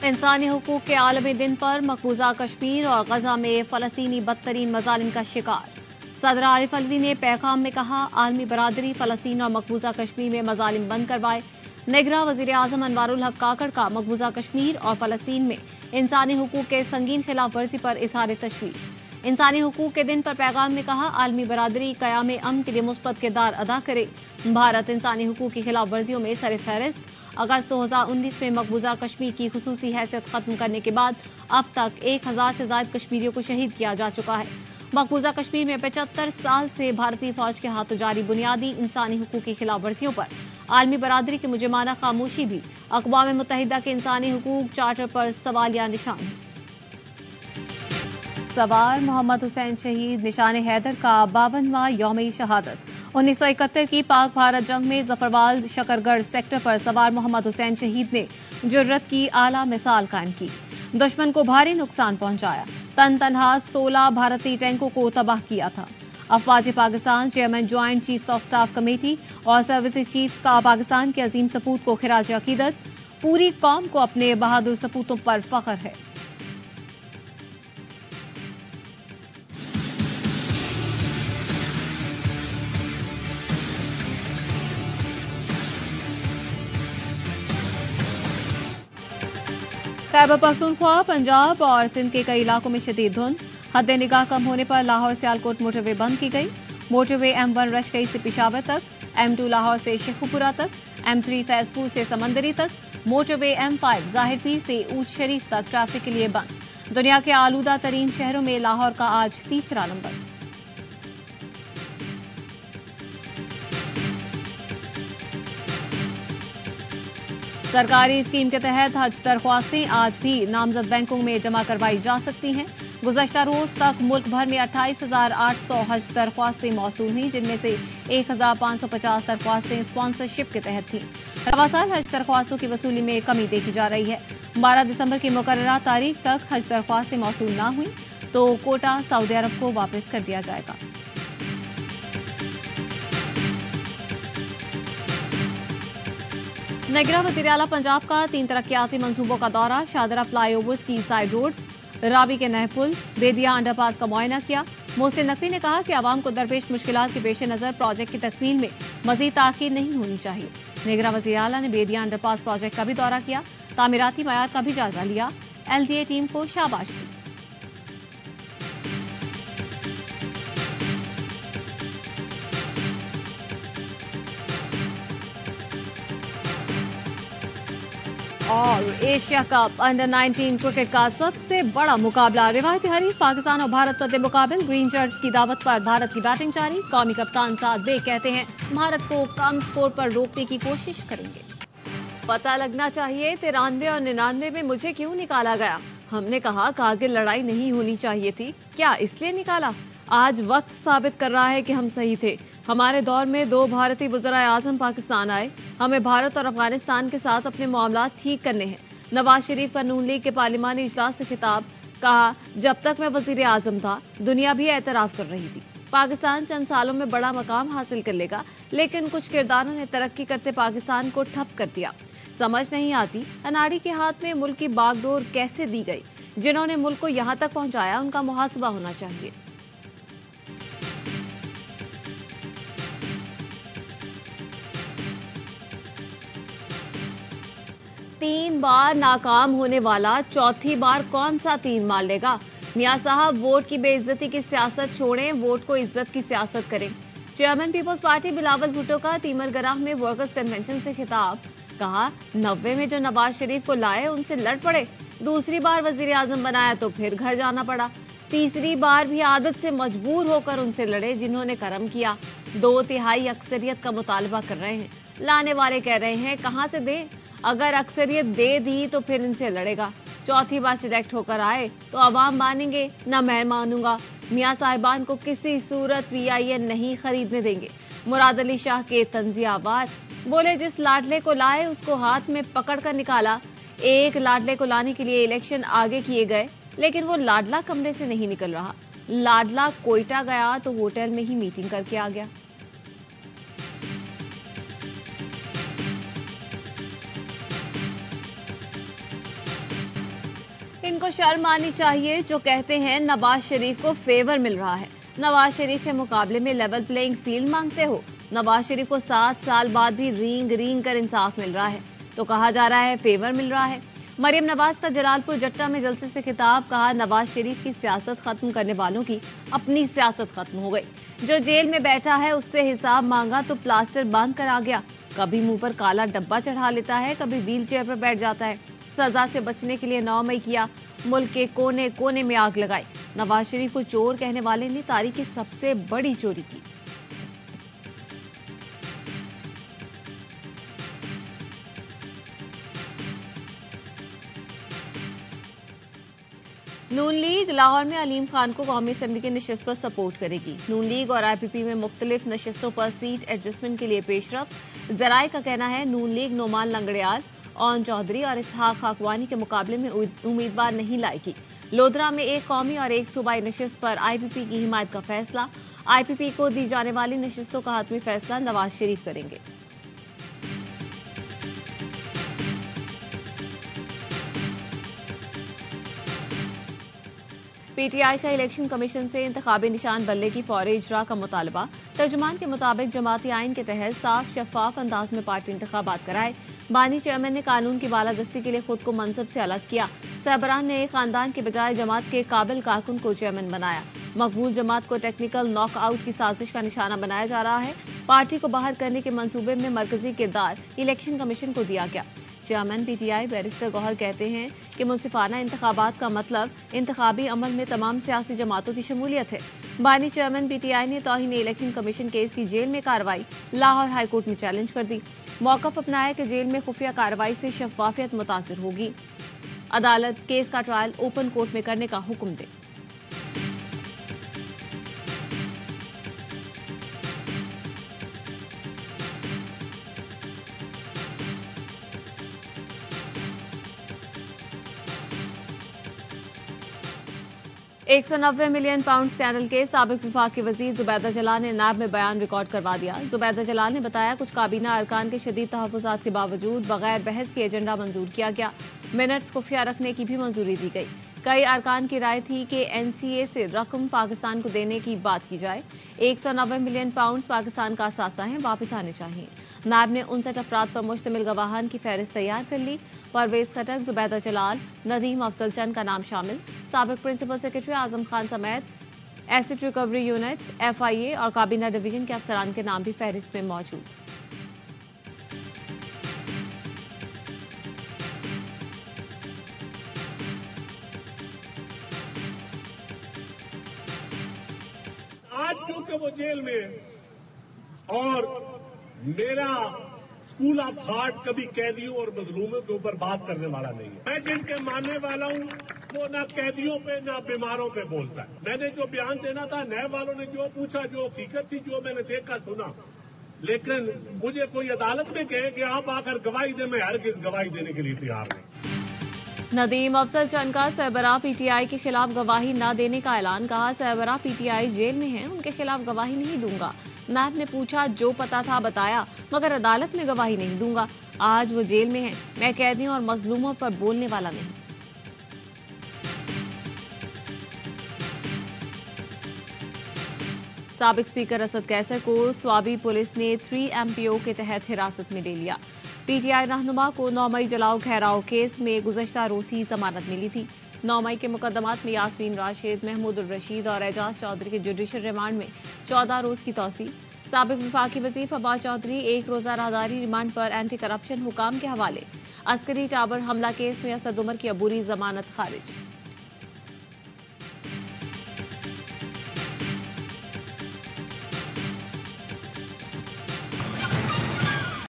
इंसानी हुकूक के आलमी दिन पर मकबूजा कश्मीर और गजा में फलस्तीनी बदतरीन मजालिम का शिकार। सदर आरिफ अलवी ने पैगाम में कहा, आलमी बरादरी फलस्तीन और मकबूजा कश्मीर में मजालिम बंद करवाए। निगरां वजीर आजम अनवारुल हक काकड़ का मकबूजा कश्मीर और फलस्तीन में इंसानी हुकूक के संगीन खिलाफ वर्जी पर इजहार तशवीश। इंसानी हुकूक के दिन पर पैगाम में कहा, आलमी बरादरी कयाम अमन के लिए मुस्बत किरदार अदा करे। भारत इंसानी हुकूक की खिलाफ वर्जियों में सरफहरिस्त। अगस्त 2019 में मकबूजा कश्मीर की खुसूसी हैसियत खत्म करने के बाद अब तक 1000 से ज्यादा कश्मीरियों को शहीद किया जा चुका है। मकबूजा कश्मीर में 75 साल से भारतीय फौज के हाथों जारी बुनियादी इंसानी हुकूक की खिलाफ वर्जियों पर आलमी बरादरी की मुजरिमाना खामोशी भी अक़वाम मुत्तहिदा के इंसानी हुकूक चार्टर पर सवालिया निशान है। सवार मोहम्मद हुसैन शहीद निशान हैदर का 52वां यौम शहादत। 1971 की पाक भारत जंग में जफरवाल शकरगढ़ सेक्टर पर सवार मोहम्मद हुसैन शहीद ने जुर्रत की आला मिसाल कायम की। दुश्मन को भारी नुकसान पहुंचाया। तनहा 16 भारतीय टैंकों को तबाह किया था। अफवाज Pakistan chairman joint chiefs of staff committee और सर्विसेज चीफ्स का पाकिस्तान के अजीम सपूत को खिराज अकीदत। पूरी कौम को अपने बहादुर सपूतों पर फख्र है। खैबर पख्तूनख्वा, पंजाब और सिंध के कई इलाकों में शदीद धुंध। हद निगाह कम होने पर लाहौर सियालकोट मोटरवे बंद की गई। मोटरवे M1 रशकई से पिशावर तक, M2 लाहौर से शेखुपुरा तक, M3 फैजपुर से समंदरी तक, मोटरवे M5 जाहिर पीर से ऊंट शरीफ तक ट्रैफिक के लिए बंद। दुनिया के आलूदा तरीन शहरों में लाहौर का आज तीसरा नंबर। सरकारी स्कीम के तहत हज दरख्वास्तें आज भी नामजद बैंकों में जमा करवाई जा सकती हैं। गुज़श्ता रोज तक मुल्क भर में 28,800 हज दरख्वास्तें मौसूल हुई, जिनमें से 1,550 दरख्वास्तें स्पॉन्सरशिप के तहत थीं। रवा साल हज दरख्वास्तों की वसूली में कमी देखी जा रही है। 12 दिसंबर की मुकर्ररा तारीख तक हज दरख्वास्तें मौसूल न हुई तो कोटा सऊदी अरब को वापस कर दिया जाएगा। निगरां वज़ीर आला पंजाब का 3 तरक्याती मंसूबों का दौरा। शाहदरा फ्लाईओवर्स की साइड रोड्स, रावी के नए पुल, बेदिया अंडरपास का मुआयना किया। मोहसिन नकवी ने कहा कि आवाम को दरपेश मुश्किलात के पेश नजर प्रोजेक्ट की तकमील में मजीद ताखीर नहीं होनी चाहिए। निगरां वज़ीर आला ने बेदिया अंडरपास प्रोजेक्ट का भी दौरा किया। तामीराती मयार का भी जायजा लिया। LDA टीम को शाबाश दी। और एशिया कप अंडर 19 क्रिकेट का सबसे बड़ा मुकाबला। रिवायती हरीफ पाकिस्तान और भारत पर मुकाबले। ग्रीन शर्ट्स की दावत पर भारत की बैटिंग जारी। कौमी कप्तान साद बेग कहते हैं, भारत को कम स्कोर पर रोकने की कोशिश करेंगे। पता लगना चाहिए 93 और 99 में मुझे क्यों निकाला गया। हमने कहा कारगिल लड़ाई नहीं होनी चाहिए थी, क्या इसलिए निकाला? आज वक्त साबित कर रहा है कि हम सही थे। हमारे दौर में 2 भारतीय वज़ीर आज़म पाकिस्तान आए। हमें भारत और अफगानिस्तान के साथ अपने मामलात ठीक करने हैं। नवाज शरीफ का नून लीग के पार्लिमानी इजलास से खिताब। कहा, जब तक मैं वज़ीर आज़म था दुनिया भी एतराफ कर रही थी। पाकिस्तान चंद सालों में बड़ा मकाम हासिल कर लेगा, लेकिन कुछ किरदारों ने तरक्की करते पाकिस्तान को ठप कर दिया। समझ नहीं आती अनाड़ी के हाथ में मुल्क की बागडोर कैसे दी गई। जिन्होंने मुल्क को यहाँ तक पहुँचाया उनका मुहासबा होना चाहिए। 3 बार नाकाम होने वाला चौथी बार कौन सा 3 मार लेगा? मियां साहब, वोट की बेइज्जती की सियासत छोड़ें, वोट को इज्जत की सियासत करें। चेयरमैन पीपल्स पार्टी बिलावल भुट्टो का तीमरगराह में वर्कर्स कन्वेंशन से खिताब। कहा, 90 में जो नवाज शरीफ को लाए उनसे लड़ पड़े। दूसरी बार वजीर आजम बनाया तो फिर घर जाना पड़ा। तीसरी बार भी आदत से मजबूर होकर उनसे लड़े जिन्होंने कर्म किया। 2/3 अक्सरियत का मुतालबा कर रहे हैं। लाने वाले कह रहे हैं कहां से दें? अगर अक्सरियत दे दी तो फिर इनसे लड़ेगा। चौथी बार सिलेक्ट होकर आए तो अवाम मानेंगे, न मैं मानूंगा। मियां साहिबान को किसी सूरत PIN नहीं खरीदने देंगे। मुराद अली शाह के तंजियावार बोले, जिस लाडले को लाए उसको हाथ में पकड़ कर निकाला। एक लाडले को लाने के लिए इलेक्शन आगे किए गए, लेकिन वो लाडला कमरे से नहीं निकल रहा। लाडला कोयटा गया तो होटल में ही मीटिंग करके आ गया। उनको शर्म आनी चाहिए जो कहते हैं नवाज शरीफ को फेवर मिल रहा है। नवाज शरीफ के मुकाबले में लेवल प्लेइंग फील्ड मांगते हो। नवाज शरीफ को 7 साल बाद भी रींग रींग कर इंसाफ मिल रहा है तो कहा जा रहा है फेवर मिल रहा है। मरियम नवाज का जलालपुर जट्टा में जलसे से खिताब, कहा नवाज शरीफ की सियासत खत्म करने वालों की अपनी सियासत खत्म हो गई। जो जेल में बैठा है उससे हिसाब मांगा तो प्लास्टर बांध कर आ गया। कभी मुंह पर काला डब्बा चढ़ा लेता है, कभी व्हील चेयर पर बैठ जाता है। सजा से बचने के लिए 9 मई किया, मुल्क के कोने कोने में आग लगाई। नवाज शरीफ को चोर कहने वाले ने तारीख की सबसे बड़ी चोरी की। नून लीग लाहौर में अलीम खान को कौमी असेंबली की नशिस्त पर सपोर्ट करेगी। नून लीग और IPP में मुख्तलिफ नशिस्तों पर सीट एडजस्टमेंट के लिए पेशरफ। जराये का कहना है नून लीग नोमान लंगड़ियाल, ओन चौधरी और इसहाक खाकवानी के मुकाबले में उम्मीदवार नहीं लाएगी। लोधरा में एक कौमी और एक सूबाई नशिस्त पर IPP की हिमायत का फैसला। IPP को दी जाने वाली नशिस्तों का हतमी फैसला नवाज शरीफ करेंगे। PTI का इलेक्शन कमीशन से इंतखाबी निशान बल्ले की फौरी इजरा का मुतालबा। तर्जुमान के मुताबिक जमाती आइन के तहत साफ शफाफ अंदाज में पार्टी इंतखाबात कराए। बानी चेयरमैन ने कानून की बालादस्ती के लिए खुद को मनसब से अलग किया। सरबराह ने खानदान के बजाय जमात के काबिल कारकुन को चेयरमैन बनाया। मकबूल जमात को टेक्निकल नॉकआउट की साजिश का निशाना बनाया जा रहा है। पार्टी को बाहर करने के मंसूबे में मरकजी किरदार इलेक्शन कमीशन को दिया गया। चेयरमैन PTI बैरिस्टर गौहर कहते हैं कि मुनसिफाना इंतखाबात का मतलब इंतखाबी अमल में तमाम सियासी जमातों की शमूलियत है। बानी चेयरमैन PTI ने तौहीन इलेक्शन कमीशन केस की जेल में कार्रवाई लाहौर हाईकोर्ट में चैलेंज कर दी। मौकफ अपनाया कि जेल में खुफिया कार्रवाई से शफाफियत मुतासिर होगी। अदालत केस का ट्रायल ओपन कोर्ट में करने का हुक्म दे। £190 मिलियन स्कैंडल के साबिक विफाकी वजीर जुबैदा जलाल ने नाब में बयान रिकॉर्ड करवा दिया। जुबैदा जलाल ने बताया कुछ काबीना अरकान के शदीद तहफ़्फ़ुज़ात के बावजूद बगैर बहस के एजेंडा मंजूर किया गया। मिनट्स खुफिया रखने की भी मंजूरी दी गई। कई अरकान की राय थी कि NCA से रकम पाकिस्तान को देने की बात की जाए। £190 मिलियन पाकिस्तान का असासा है, वापस आने चाहिए। नायब ने 59 अफराद पर मुश्तमिल गवाहान की फहरिस्त तैयार कर ली। परवेज खटक, जुबैदा जलाल, नदीम अफजल चंद का नाम शामिल। साबिक प्रिंसिपल सेक्रेटरी आजम खान समेत एसेट रिकवरी यूनिट, FIA और काबीना डिवीजन के अफसरान के नाम भी फहरिस्त में मौजूद। आज क्योंकि वो जेल में है और मेरा स्कूल ऑफ थॉट कभी कैदियों और मजलूमों के ऊपर बात करने वाला नहीं है। मैं जिनके मानने वाला हूं वो ना कैदियों पे ना बीमारों पे बोलता है। मैंने जो बयान देना था, नैब वालों ने जो पूछा, जो हकीकत थी, जो मैंने देखा सुना, लेकिन मुझे कोई अदालत में कहे कि आप आकर गवाही दें, मैं हरगिज गवाही देने के लिए तैयार नहीं। नदीम अफजल चंद का सरबराह PTI के खिलाफ गवाही न देने का ऐलान। कहा सरबराह PTI जेल में हैं, उनके खिलाफ गवाही नहीं दूंगा। नायब ने पूछा जो पता था बताया, मगर अदालत में गवाही नहीं दूंगा। आज वो जेल में हैं, मैं कैदियों और मजलूमों पर बोलने वाला नहीं। साबिक स्पीकर असद कैसर को स्वाबी पुलिस ने 3 MPO के तहत हिरासत में ले लिया। PTI रहनुमा को 9 मई जलाओ घेराव केस में गुज़श्ता रोज ही जमानत मिली थी। 9 मई के मुकदमात में यास्मीन राशिद, महमूद उर रशीद और एजाज चौधरी के जुडिशल रिमांड में 14 रोज की तौसी। साबिक विफाकी वजीर फवाद चौधरी 1 रोजा राहदारी रिमांड पर एंटी करप्शन हुकाम के हवाले। अस्करी टावर हमला केस में असद उमर की अबूरी जमानत खारिज।